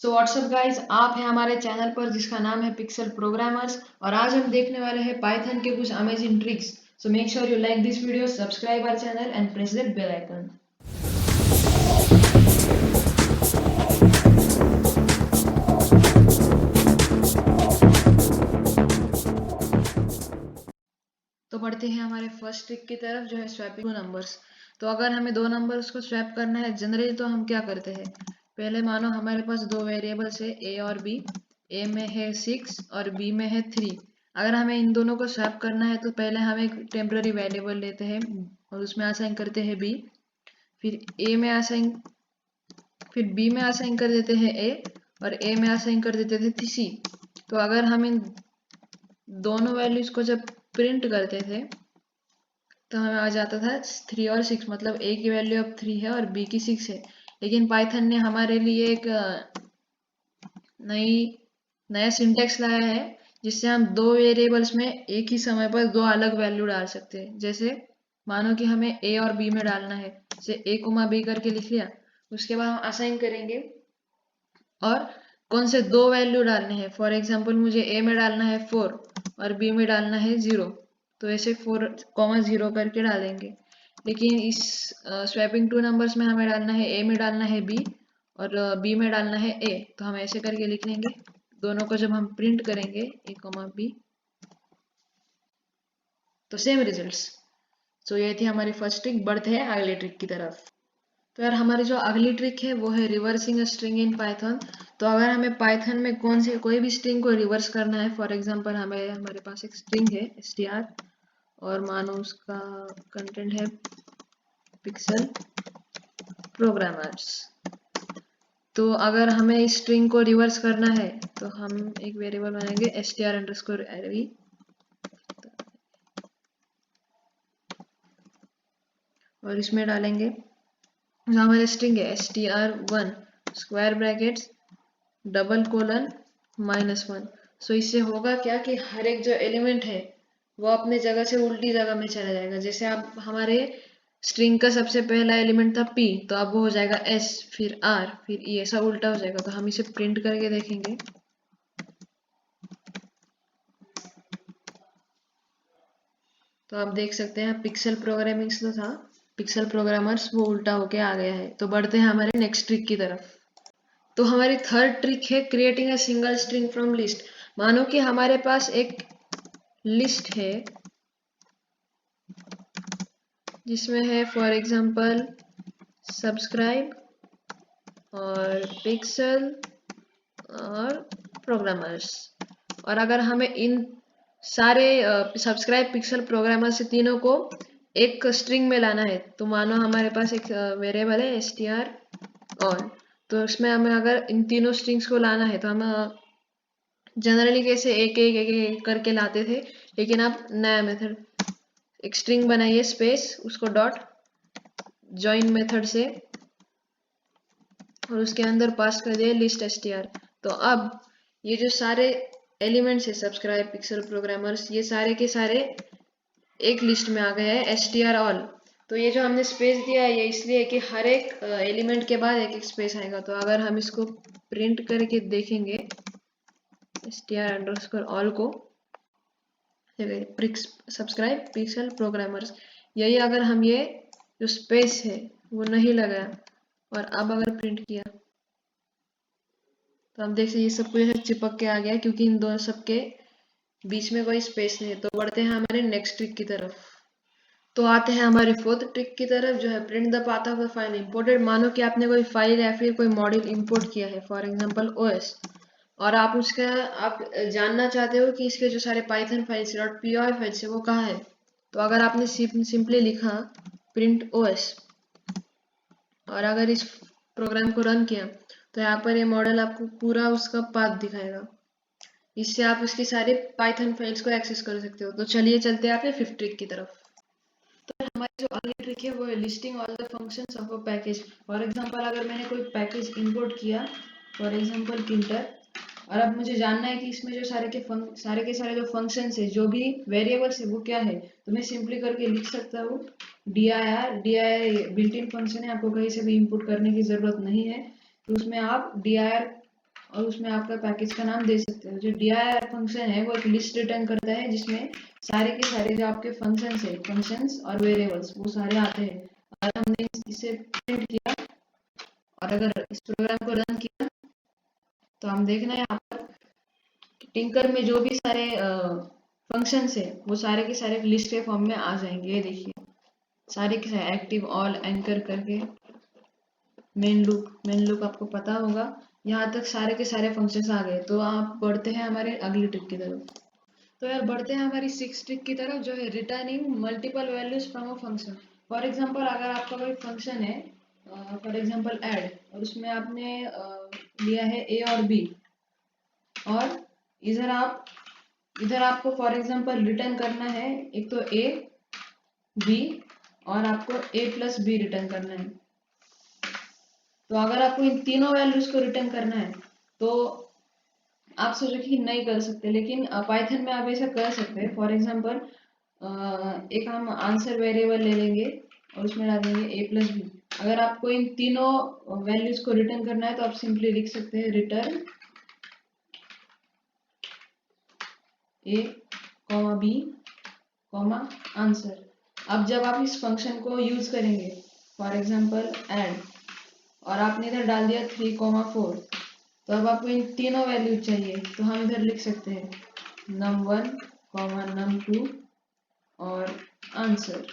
So what's up guys, आप हैं हमारे चैनल पर जिसका नाम है पिक्सल प्रोग्रामर्स और आज हम देखने वाले हैं पाइथन के कुछ amazing tricks. So make sure you like this video, subscribe our channel and press the bell icon. तो बढ़ते हैं हमारे फर्स्ट ट्रिक की तरफ, जो है स्वैपिंग नंबर्स। तो अगर हमें दो नंबर्स को स्वैप करना है जनरली, तो हम क्या करते हैं, पहले मानो हमारे पास दो वेरिएबल्स है ए और बी। ए में है 6 और बी में है 3। अगर हमें इन दोनों को स्वैप करना है तो पहले हम एक टेम्पररी वेरिएबल लेते हैं और उसमें असाइन करते हैं बी, फिर ए में असाइन, फिर बी में असाइन कर देते हैं ए और ए में असाइन कर देते थे सी। तो अगर हम इन दोनों वैल्यूज को जब प्रिंट करते थे तो हमें आ जाता था 3 और 6, मतलब ए की वैल्यू अब 3 है और बी की 6 है। लेकिन पाइथन ने हमारे लिए एक नया सिंटेक्स लाया है जिससे हम दो वेरिएबल्स में एक ही समय पर दो अलग वैल्यू डाल सकते हैं। जैसे मानो कि हमें ए और बी में डालना है, जैसे ए कोमा बी करके लिख लिया, उसके बाद हम असाइन करेंगे और कौन से दो वैल्यू डालने हैं। फॉर एग्जाम्पल मुझे ए में डालना है 4 और बी में डालना है 0, तो ऐसे 4, 0 करके डालेंगे। लेकिन इस स्वैपिंग टू नंबर्स में हमें डालना है, ए में डालना है बी और बी में डालना है ए, तो हम ऐसे करके लिख लेंगे। दोनों को जब हम प्रिंट करेंगे ए कॉमा बी, तो सेम रिजल्ट्स। सो ये थी हमारी फर्स्ट ट्रिक। बढ़ते हैं अगले ट्रिक की तरफ। तो यार हमारी जो अगली ट्रिक है वो है रिवर्सिंग स्ट्रिंग इन पाइथन। तो अगर हमें पाइथन में कोई भी स्ट्रिंग को रिवर्स करना है, फॉर एग्जांपल हमारे पास एक स्ट्रिंग है str और मानो उसका कंटेंट है पिक्सल प्रोग्रामर्स। तो अगर हमें इस स्ट्रिंग को रिवर्स करना है तो हम एक वेरिएबल बनाएंगे str_array और इसमें डालेंगे जो हमारी स्ट्रिंग है str1 square brackets double colon -1। सो इससे होगा क्या कि हर एक जो एलिमेंट है वो अपने जगह से उल्टी जगह में चला जाएगा। जैसे आप हमारे स्ट्रिंग का सबसे पहला एलिमेंट था p, तो अब वो हो जाएगा s, फिर r, फिर e, ऐसा उल्टा हो जाएगा। तो हम इसे प्रिंट करके देखेंगे। तो आप देख सकते हैं पिक्सल प्रोग्रामिंग जो था, पिक्सल प्रोग्रामर्स, वो उल्टा होके आ गया है। तो बढ़ते हैं हमारे नेक्स्ट ट्रिक की तरफ। तो हमारी थर्ड ट्रिक है creating a single string from list. मानो कि हमारे पास एक लिस्ट है जिसमें है फॉर एग्जांपल सब्सक्राइब और पिक्सल और प्रोग्रामर्स। और अगर हमें इन सारे सब्सक्राइब पिक्सल प्रोग्रामर से तीनों को एक स्ट्रिंग में लाना है, तो मानो हमारे पास एक वेरिएबल है str ऑन। तो इसमें हमें अगर इन तीनों स्ट्रिंग्स को लाना है तो हम जनरली कैसे एक करके लाते थे, लेकिन अब नया मेथड, एक स्ट्रिंग बनाइए स्पेस, उसको डॉट जॉइन मेथड से और उसके अंदर पास कर दिए लिस्ट str। तो अब ये जो सारे एलिमेंट्स है सब्सक्राइब पिक्सल प्रोग्रामर्स, ये सारे के सारे एक लिस्ट में आ गए हैं str ऑल। तो ये जो हमने स्पेस दिया है ये इसलिए कि हर एक एलिमेंट के बाद एक एक स्पेस आएगा। तो अगर हम इसको प्रिंट करके देखेंगे str_all को, सब्सक्राइब पिक्सल प्रोग्रामर्स, यही अगर हम ये जो स्पेस है वो नहीं लगाया और अब अगर प्रिंट किया तो हम देख सकते ये सब कुछ चिपक के आ गया क्योंकि इन दोनों सब के बीच में कोई स्पेस नहीं है। तो बढ़ते हैं हमारे नेक्स्ट ट्रिक की तरफ। तो आते हैं हमारे फोर्थ ट्रिक की तरफ, जो है print the path of the file imported. मानो कि आपने कोई फाइल या फिर कोई मॉड्यूल इंपोर्ट किया है, फॉर एग्जांपल ओएस, और आप जानना चाहते हो कि इसके जो सारे पाइथन फाइल्स .py फाइल्स है वो कहाँ है। तो अगर आपने सिंपली लिखा प्रिंट ओएस और अगर इस प्रोग्राम को रन किया तो यहाँ पर ये मॉडल आपको पूरा उसका पाथ दिखाएगा। इससे आप उसकी सारे पाइथन फाइल्स को एक्सेस कर सकते हो। तो चलिए चलते हैं अपने फिफ्थ ट्रिक की तरफ। तो हमारी जो अगली ट्रिक है वो है listing all the functions of a package. For example अगर मैंने कोई पैकेज इंपोर्ट किया, फॉर एग्जांपल प्रिंटर, और अब मुझे जानना है कि इसमें जो सारे के सारे जो फंक्शंस है, जो भी वेरिएबल्स है वो क्या है, तो मैं सिंपली करके लिख सकता हूँ dir बिल्ट इन फंक्शन है, आपको कहीं से भी इंपोर्ट करने की जरूरत नहीं है। तो उसमें आप dir और उसमें आपका पैकेज का नाम दे सकते हो। जो dir फंक्शन है वो एक लिस्ट रिटर्न करता है जिसमें सारे के सारे जो आपके फंक्शंस है, फंक्शंस और वेरिएबल्स वो सारे आते हैं। अगर हमने इसे प्रिंट किया और अगर इस प्रोग्राम को रन किया तो हम देखना है यहाँ पर टिंकर में जो भी सारे फंक्शंस है वो सारे के सारे लिस्ट के फॉर्म में आ जाएंगे। ये देखिए सारे के सारे एक्टिव, ऑल, एंकर करके मेन लूप आपको पता होगा। यहाँ तक सारे के सारे फंक्शंस आ गए। तो आप बढ़ते हैं हमारे अगली ट्रिक की तरफ। तो यार बढ़ते हैं हमारी 6 ट्रिक की तरफ, जो है returning multiple values from a function. For example अगर आपका कोई फंक्शन है, फॉर एग्जांपल ऐड, और उसमें आपने लिया है ए और बी, और इधर आपको फॉर एग्जांपल रिटर्न करना है एक तो ए, बी, और आपको ए प्लस बी रिटर्न करना है। तो अगर आपको इन तीनों वैल्यूज को रिटर्न करना है तो आप सोचो कि नहीं कर सकते, लेकिन पाइथन में आप ऐसा कर सकते हैं। फॉर एग्जांपल एक हम आंसर वेरिएबल ले लेंगे और उसमें डाल देंगे ए प्लस बी। अगर आपको इन तीनों वैल्यूज को रिटर्न करना है तो आप सिंपली लिख सकते हैं रिटर्न ए कॉमा बी कॉमा आंसर। अब जब आप इस फंक्शन को यूज करेंगे, फॉर एग्जांपल ऐड, और आपने इधर डाल दिया 3,4, तो अब आपको इन तीनों वैल्यू चाहिए, तो हम इधर लिख सकते हैं num1 num2 और आंसर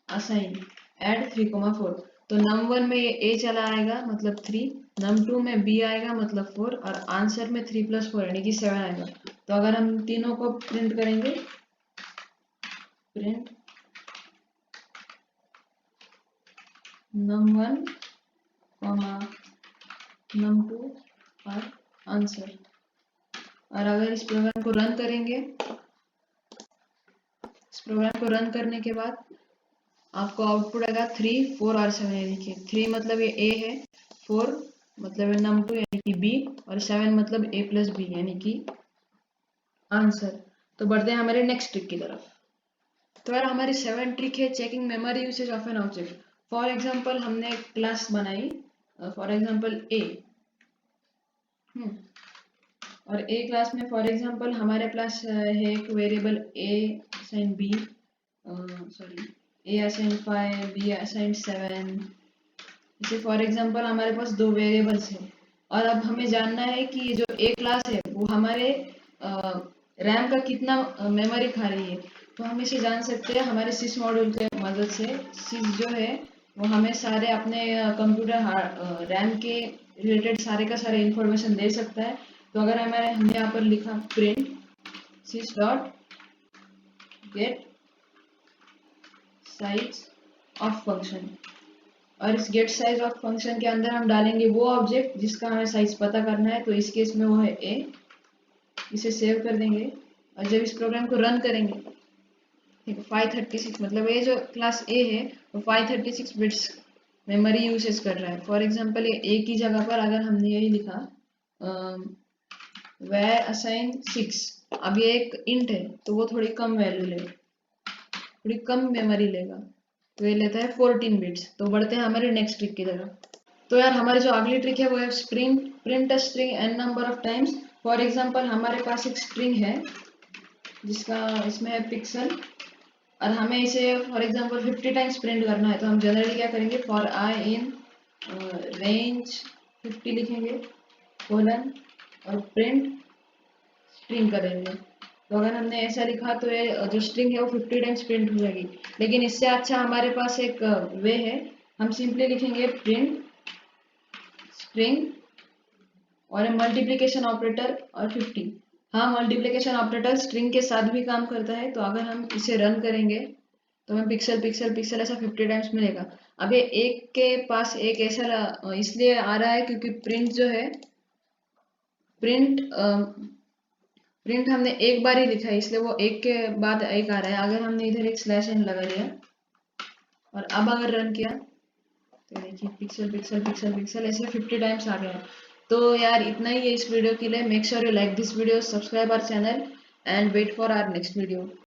असाइन ऐड 3,4। तो num1 में ये a चला आएगा मतलब 3, num2 में b आएगा मतलब 4, और आंसर में 3 + 4 यानी कि 7 आएगा। तो अगर हम तीनों को प्रिंट करेंगे, प्रिंट num1 num2 और आंसर, और अगर इस प्रोग्राम को रन करेंगे, इस प्रोग्राम को रन करने के बाद आपको आउटपुट आएगा 3, 4 और 7। यानी कि 3 मतलब ये a है, 4 मतलब है num2 यानी कि b, और 7 मतलब a प्लस बी यानी कि आंसर। तो बढ़ते हैं हमारे नेक्स्ट ट्रिक की तरफ। तो यार हमारी 7 ट्रिक है checking memory usage of an object. For example हमने एक क्लास बनाई, फॉर एग्जांपल a, और ए क्लास में फॉर एग्जांपल हमारे पास है एक variable a assign b, sorry a assign 5, b assign 7। इसे फॉर एग्जांपल हमारे पास दो वेरिएबल्स हैं, और अब हमें जानना है कि ये जो ए क्लास है वो हमारे रैम का कितना मेमोरी खा रही है। तो हम इसे जान सकते हैं हमारे सिस मॉड्यूल के मदद से। सिस जो है वो हमें सारे अपने कंप्यूटर रैम के रिलेटेड सारे का सारे इंफॉर्मेशन दे सकता है। तो अगर हमने यहाँ पर लिखा print sys dot gate size of function, और इस गेट साइज ऑफ फंक्शन के अंदर हम डालेंगे वो ऑब्जेक्ट जिसका हमें साइज पता करना है। तो इस केस में वो है a। इसे सेव कर देंगे, और जब इस प्रोग्राम को रन करेंगे, ठीक है, 536 मतलब ये जो क्लास a है वो 536 बिट्स मेमोरी यूसेज कर रहा है। फॉर एग्जांपल ये a की जगह पर अगर हमने यही लिखा where assign 6, अब ये एक इंट है तो वो थोड़ी कम वैल्यू लेगा, थोड़ी कम मेमोरी लेगा, तो ये लेता है 14 बिट्स। तो बढ़ते हैं हमारे नेक्स्ट ट्रिक की तरफ। तो यार हमारी जो अगली ट्रिक है वो है print a string n number of times. For example हमारे पास एक स्ट्रिंग है जिसका इसमें है पिक्सल, और हमें इसे फॉर एग्जांपल 50 टाइम्स प्रिंट करना है। तो हम जनरली क्या करेंगे, फॉर आई इन रेंज 50 लिखेंगे कोलन और प्रिंट स्ट्रिंग करेंगे। तो अगर हमने ऐसा लिखा तो ये जो स्ट्रिंग है वो 50 टाइम्स प्रिंट हो जाएगी। लेकिन इससे अच्छा हमारे पास एक वे है, हम सिंपली लिखेंगे प्रिंट स्ट्रिंग और मल्टीप्लिकेशन ऑपरेटर और 50। हाँ, मल्टीप्लिकेशन ऑपरेटर स्ट्रिंग के साथ भी काम करता है। तो अगर हम इसे रन करेंगे तो हमें पिक्सल पिक्सल पिक्सल ऐसा 50 टाइम्स मिलेगा। अब ये एक के पास एक ऐसा इसलिए आ रहा है क्योंकि प्रिंट जो है, प्रिंट हमने एक बार ही लिखा है इसलिए वो एक के बाद एक आ रहा है। अगर हमने इधर एक स्लैश एन लगा लिया और अब अगर रन किया तो देखिए पिक्सल पिक्सल पिक्सल पिक्सल ऐसे 50 टाइम्स आ गया। तो यार इतना ही है इस वीडियो के लिए। Make sure you like this video, subscribe our channel and wait for our next video.